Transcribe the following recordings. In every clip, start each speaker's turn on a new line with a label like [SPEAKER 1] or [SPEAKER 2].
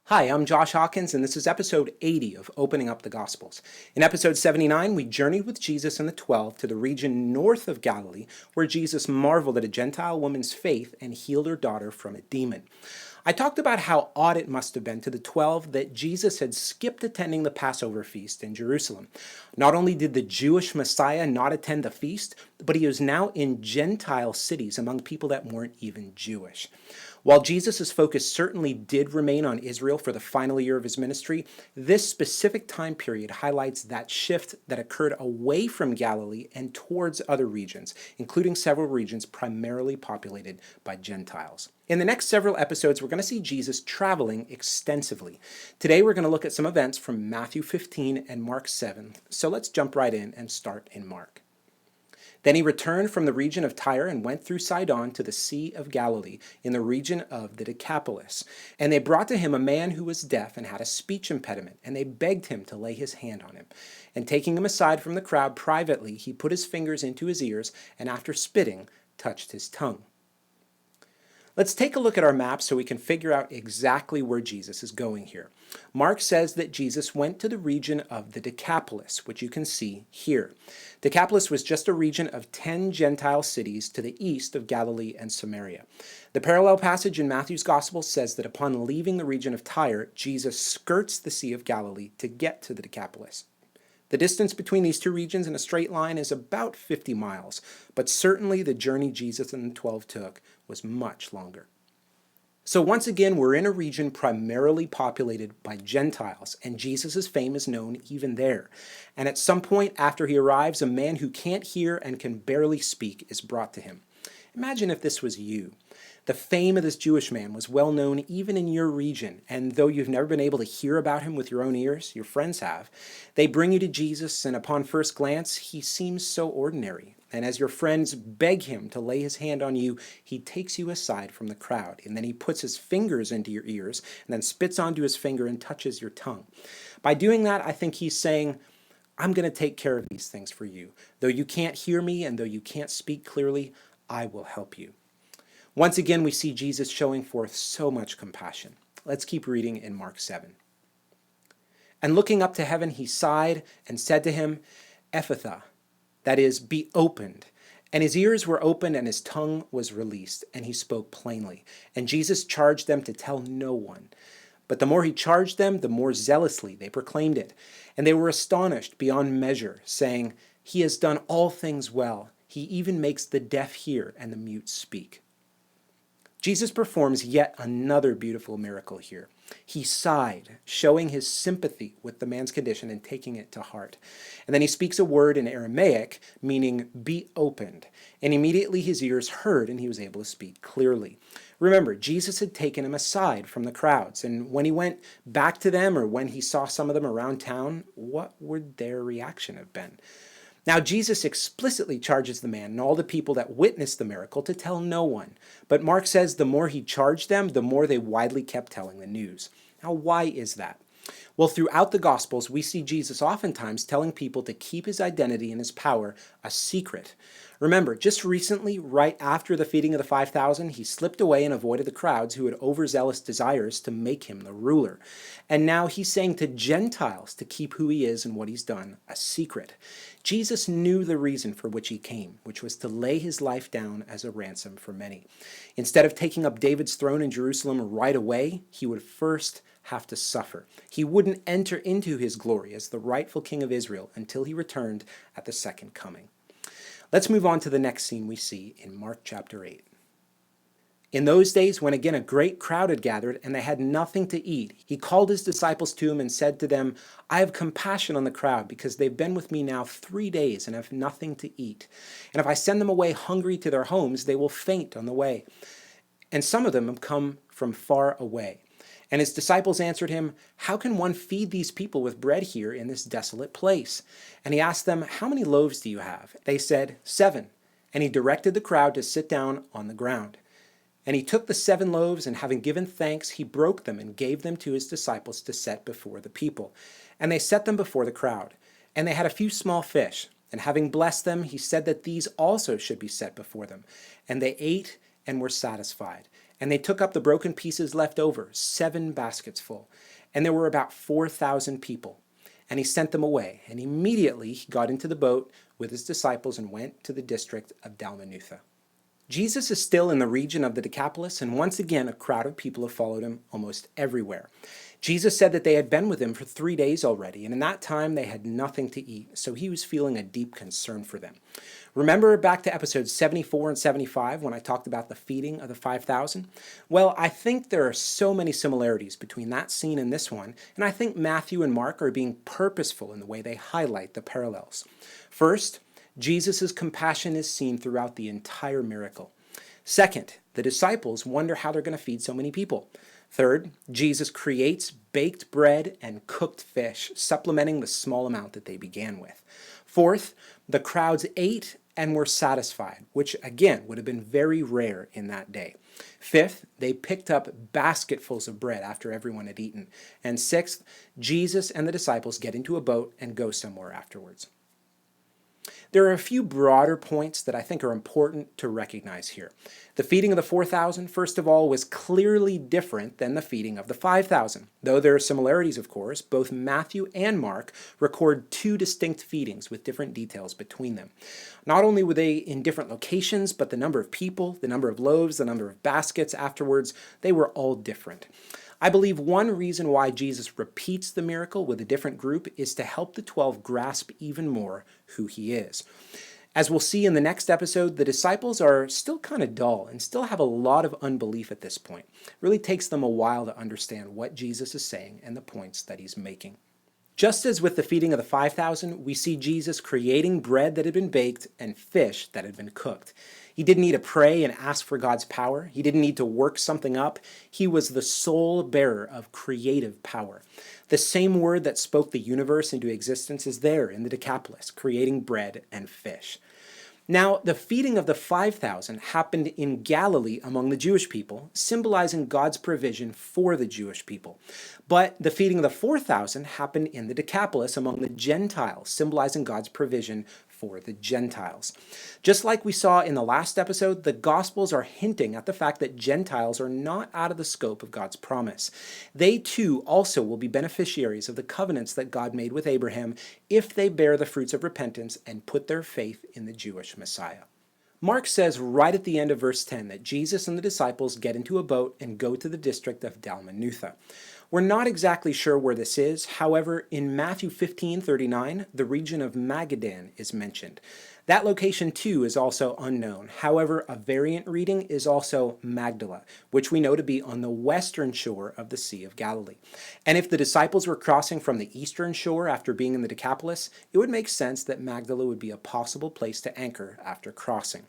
[SPEAKER 1] Hi, I'm Josh Hawkins, and this is episode 80 of Opening Up the Gospels. In episode 79, we journeyed with Jesus and the 12 to the region north of Galilee, where Jesus marveled at a Gentile woman's faith and healed her daughter from a demon. I talked about how odd it must have been to the 12 that Jesus had skipped attending the Passover feast in Jerusalem. Not only did the Jewish Messiah not attend the feast, but he was now in Gentile cities among people that weren't even Jewish. While Jesus' focus certainly did remain on Israel for the final year of his ministry, this specific time period highlights that shift that occurred away from Galilee and towards other regions, including several regions primarily populated by Gentiles. In the next several episodes, we're going to see Jesus traveling extensively. Today, we're going to look at some events from Matthew 15 and Mark 7. So let's jump right in and start in Mark. Then he returned from the region of Tyre and went through Sidon to the Sea of Galilee in the region of the Decapolis. And they brought to him a man who was deaf and had a speech impediment, and they begged him to lay his hand on him. And taking him aside from the crowd privately, he put his fingers into his ears, and after spitting, touched his tongue. Let's take a look at our map so we can figure out exactly where Jesus is going here. Mark says that Jesus went to the region of the Decapolis, which you can see here. Decapolis was just a region of 10 Gentile cities to the east of Galilee and Samaria. The parallel passage in Matthew's Gospel says that upon leaving the region of Tyre, Jesus skirts the Sea of Galilee to get to the Decapolis. The distance between these two regions in a straight line is about 50 miles, but certainly the journey Jesus and the 12 took was much longer. So once again, we're in a region primarily populated by Gentiles, and Jesus' fame is known even there. And at some point after he arrives, a man who can't hear and can barely speak is brought to him. Imagine if this was you. The fame of this Jewish man was well known even in your region, and though you've never been able to hear about him with your own ears, your friends have, they bring you to Jesus, and upon first glance, he seems so ordinary. And as your friends beg him to lay his hand on you, he takes you aside from the crowd, and then he puts his fingers into your ears, and then spits onto his finger and touches your tongue. By doing that, I think he's saying, I'm going to take care of these things for you. Though you can't hear me, and though you can't speak clearly, I will help you. Once again, we see Jesus showing forth so much compassion. Let's keep reading in Mark 7. And looking up to heaven, he sighed and said to him, Ephphatha, that is, be opened. And his ears were opened and his tongue was released, and he spoke plainly. And Jesus charged them to tell no one. But the more he charged them, the more zealously they proclaimed it. And they were astonished beyond measure, saying, He has done all things well. He even makes the deaf hear and the mute speak. Jesus performs yet another beautiful miracle here. He sighed, showing his sympathy with the man's condition and taking it to heart. And then he speaks a word in Aramaic, meaning be opened. And immediately his ears heard and he was able to speak clearly. Remember, Jesus had taken him aside from the crowds. And when he went back to them, or when he saw some of them around town, what would their reaction have been? Now, Jesus explicitly charges the man and all the people that witnessed the miracle to tell no one. But Mark says the more he charged them, the more they widely kept telling the news. Now, why is that? Well, throughout the Gospels, we see Jesus oftentimes telling people to keep his identity and his power a secret. Remember, just recently, right after the feeding of the 5,000, he slipped away and avoided the crowds who had overzealous desires to make him the ruler. And now he's saying to Gentiles to keep who he is and what he's done a secret. Jesus knew the reason for which he came, which was to lay his life down as a ransom for many. Instead of taking up David's throne in Jerusalem right away, he would first have to suffer. He wouldn't enter into his glory as the rightful king of Israel until he returned at the second coming. Let's move on to the next scene we see in Mark chapter 8. In those days, when again a great crowd had gathered and they had nothing to eat, he called his disciples to him and said to them, I have compassion on the crowd because they've been with me now 3 days and have nothing to eat. And if I send them away hungry to their homes, they will faint on the way. And some of them have come from far away. And his disciples answered him, How can one feed these people with bread here in this desolate place? And he asked them, How many loaves do you have? They said, 7. And he directed the crowd to sit down on the ground. And he took the 7 loaves, and having given thanks, he broke them and gave them to his disciples to set before the people. And they set them before the crowd. And they had a few small fish. And having blessed them, he said that these also should be set before them. And they ate and were satisfied. And they took up the broken pieces left over, 7 baskets full. And there were about 4,000 people. And he sent them away. And immediately he got into the boat with his disciples and went to the district of Dalmanutha. Jesus is still in the region of the Decapolis, and once again a crowd of people have followed him almost everywhere. Jesus said that they had been with him for 3 days already, and in that time they had nothing to eat, so he was feeling a deep concern for them. Remember back to episodes 74 and 75 when I talked about the feeding of the 5,000? Well, I think there are so many similarities between that scene and this one, and I think Matthew and Mark are being purposeful in the way they highlight the parallels. First, Jesus' compassion is seen throughout the entire miracle. Second, the disciples wonder how they're going to feed so many people. Third, Jesus creates baked bread and cooked fish, supplementing the small amount that they began with. Fourth, the crowds ate and were satisfied, which again would have been very rare in that day. Fifth, they picked up basketfuls of bread after everyone had eaten. And sixth, Jesus and the disciples get into a boat and go somewhere afterwards. There are a few broader points that I think are important to recognize here. The feeding of the 4,000, first of all, was clearly different than the feeding of the 5,000. Though there are similarities, of course, both Matthew and Mark record 2 distinct feedings with different details between them. Not only were they in different locations, but the number of people, the number of loaves, the number of baskets afterwards, they were all different. I believe one reason why Jesus repeats the miracle with a different group is to help the 12 grasp even more who he is. As we'll see in the next episode, the disciples are still kind of dull and still have a lot of unbelief at this point. It really takes them a while to understand what Jesus is saying and the points that he's making. Just as with the feeding of the 5,000, we see Jesus creating bread that had been baked and fish that had been cooked. He didn't need to pray and ask for God's power. He didn't need to work something up. He was the sole bearer of creative power. The same word that spoke the universe into existence is there in the Decapolis, creating bread and fish. Now, the feeding of the 5,000 happened in Galilee among the Jewish people, symbolizing God's provision for the Jewish people. But the feeding of the 4,000 happened in the Decapolis among the Gentiles, symbolizing God's provision for the Gentiles. Just like we saw in the last episode, the Gospels are hinting at the fact that Gentiles are not out of the scope of God's promise. They too also will be beneficiaries of the covenants that God made with Abraham if they bear the fruits of repentance and put their faith in the Jewish Messiah. Mark says right at the end of verse 10 that Jesus and the disciples get into a boat and go to the district of Dalmanutha. We're not exactly sure where this is. However, in Matthew 15:39, the region of Magadan is mentioned. That location too is also unknown. However, a variant reading is also Magdala, which we know to be on the western shore of the Sea of Galilee. And if the disciples were crossing from the eastern shore after being in the Decapolis, it would make sense that Magdala would be a possible place to anchor after crossing.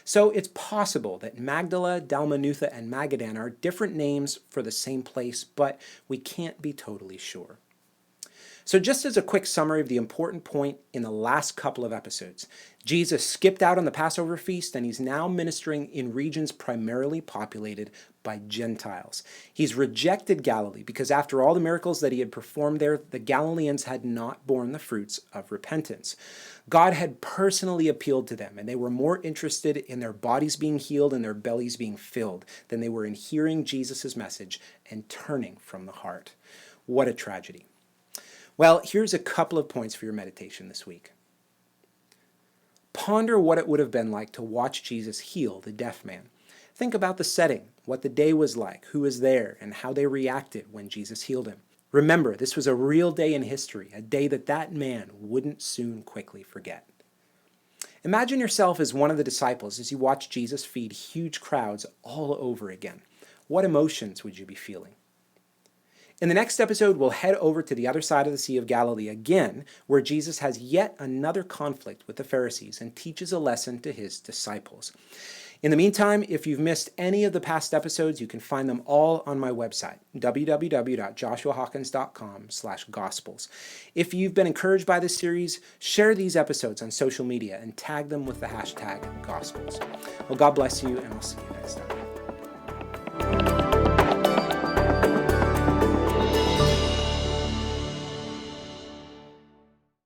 [SPEAKER 1] So it's possible that Magdala, Dalmanutha, and Magadan are different names for the same place, but we can't be totally sure. So just as a quick summary of the important point in the last couple of episodes, Jesus skipped out on the Passover feast and he's now ministering in regions primarily populated by Gentiles. He's rejected Galilee because after all the miracles that he had performed there, the Galileans had not borne the fruits of repentance. God had personally appealed to them and they were more interested in their bodies being healed and their bellies being filled than they were in hearing Jesus' message and turning from the heart. What a tragedy. Well, here's a couple of points for your meditation this week. Ponder what it would have been like to watch Jesus heal the deaf man. Think about the setting, what the day was like, who was there, and how they reacted when Jesus healed him. Remember, this was a real day in history, a day that man wouldn't soon quickly forget. Imagine yourself as one of the disciples as you watch Jesus feed huge crowds all over again. What emotions would you be feeling? In the next episode, we'll head over to the other side of the Sea of Galilee again, where Jesus has yet another conflict with the Pharisees and teaches a lesson to his disciples. In the meantime, if you've missed any of the past episodes, you can find them all on my website, www.joshuahawkins.com/gospels. If you've been encouraged by this series, share these episodes on social media and tag them with the hashtag Gospels. Well, God bless you, and I'll see you next time.